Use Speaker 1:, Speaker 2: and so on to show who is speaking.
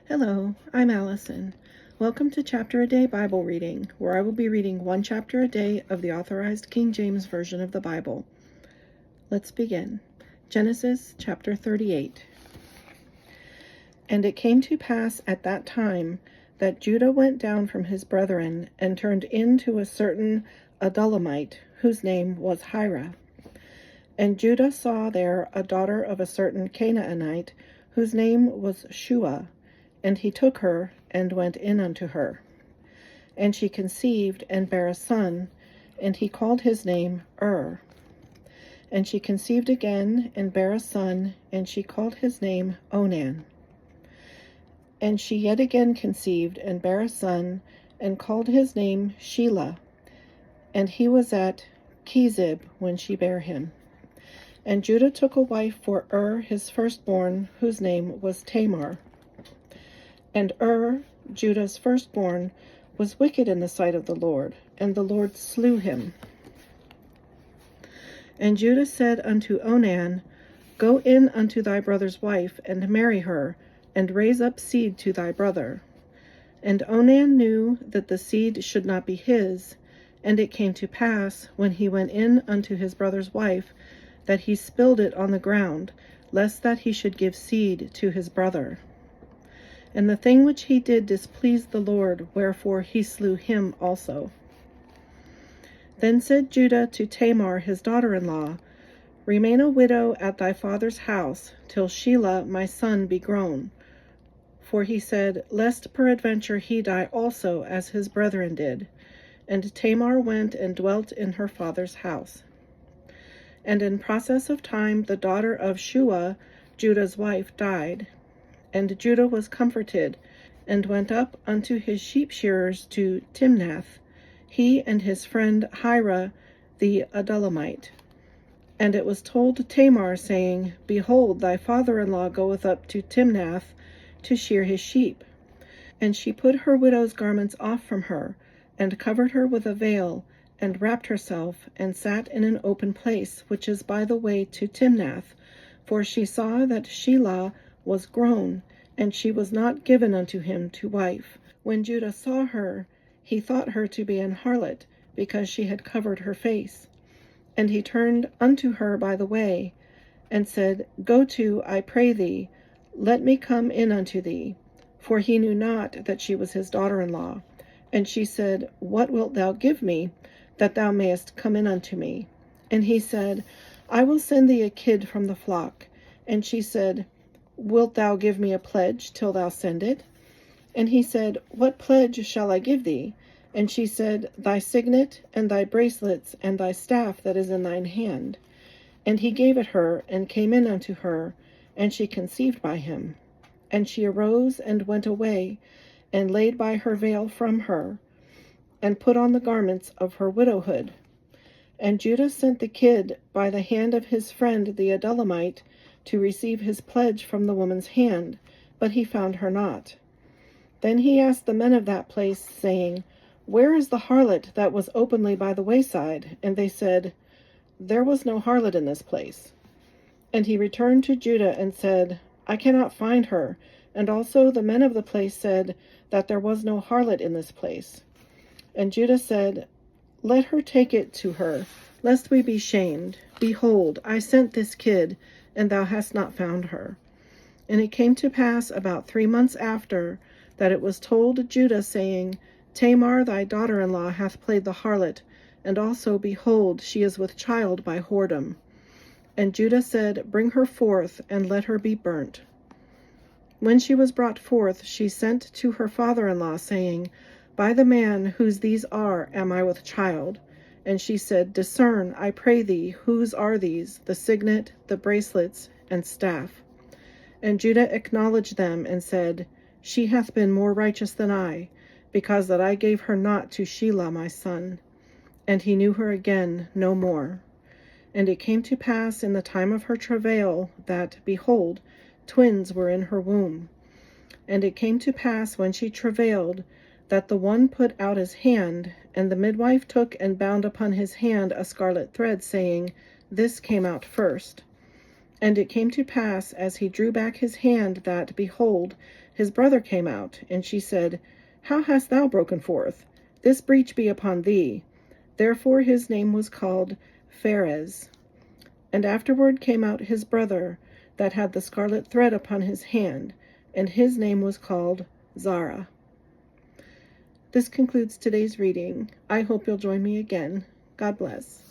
Speaker 1: Hello, I'm Allison. Welcome to Chapter a Day Bible Reading, where I will be reading one chapter a day of the Authorized King James Version of the Bible. Let's begin. Genesis chapter 38. And it came to pass at that time that Judah went down from his brethren and turned into a certain Adullamite, whose name was Hira. And Judah saw there a daughter of a certain Canaanite, whose name was Shua. And he took her, and went in unto her. And she conceived, and bare a son, and he called his name And she conceived again, and bare a son, and she called his name Onan. And she yet again conceived, and bare a son, and called his name Shelah. And he was at Kezib when she bare him. And Judah took a wife for his firstborn, whose name was Tamar. And Judah's firstborn, was wicked in the sight of the Lord, and the Lord slew him. And Judah said unto Onan, Go in unto thy brother's wife, and marry her, and raise up seed to thy brother. And Onan knew that the seed should not be his, and it came to pass, when he went in unto his brother's wife, that he spilled it on the ground, lest that he should give seed to his brother. And the thing which he did displeased the Lord, wherefore he slew him also. Then said Judah to Tamar his daughter-in-law, Remain a widow at thy father's house, till Shelah my son be grown. For he said, Lest peradventure he die also, as his brethren did. And Tamar went and dwelt in her father's house. And in process of time the daughter of Shua, Judah's wife, died. And Judah was comforted, and went up unto his sheep shearers to Timnath, he and his friend Hira the Adullamite. And it was told to Tamar, saying, Behold, thy father-in-law goeth up to Timnath to shear his sheep. And she put her widow's garments off from her, and covered her with a veil, and wrapped herself, and sat in an open place, which is by the way to Timnath, for she saw that Shelah was grown, and she was not given unto him to wife. When Judah saw her, he thought her to be an harlot, because she had covered her face. And he turned unto her by the way, and said, Go to, I pray thee, let me come in unto thee. For he knew not that she was his daughter-in-law. And she said, What wilt thou give me, that thou mayest come in unto me? And he said, I will send thee a kid from the flock. And she said, Wilt thou give me a pledge till thou send it? And he said, What pledge shall I give thee? And she said, Thy signet, and thy bracelets, and thy staff that is in thine hand. And he gave it her, and came in unto her, and she conceived by him. And she arose and went away, and laid by her veil from her, and put on the garments of her widowhood. And Judah sent the kid by the hand of his friend the Adullamite, to receive his pledge from the woman's hand, but he found her not. Then he asked the men of that place, saying, Where is the harlot that was openly by the wayside? And they said, There was no harlot in this place. And he returned to Judah and said, I cannot find her. And also the men of the place said that there was no harlot in this place. And Judah said, Let her take it to her, lest we be shamed. Behold, I sent this kid, and thou hast not found her. And it came to pass about 3 months after, that it was told Judah, saying, Tamar thy daughter-in-law hath played the harlot, and also, behold, she is with child by whoredom. And Judah said, Bring her forth, and let her be burnt. When she was brought forth, she sent to her father-in-law, saying, By the man whose these are am I with child. And she said, Discern, I pray thee, whose are these, the signet, the bracelets, and staff? And Judah acknowledged them, and said, She hath been more righteous than I, because that I gave her not to Shelah my son. And he knew her again no more. And it came to pass in the time of her travail, that, behold, twins were in her womb. And it came to pass when she travailed, that the one put out his hand, and the midwife took and bound upon his hand a scarlet thread, saying, This came out first. And it came to pass, as he drew back his hand, that, behold, his brother came out. And she said, How hast thou broken forth? This breach be upon thee. Therefore his name was called Pharez. And afterward came out his brother, that had the scarlet thread upon his hand, and his name was called Zara. This concludes today's reading. I hope you'll join me again. God bless.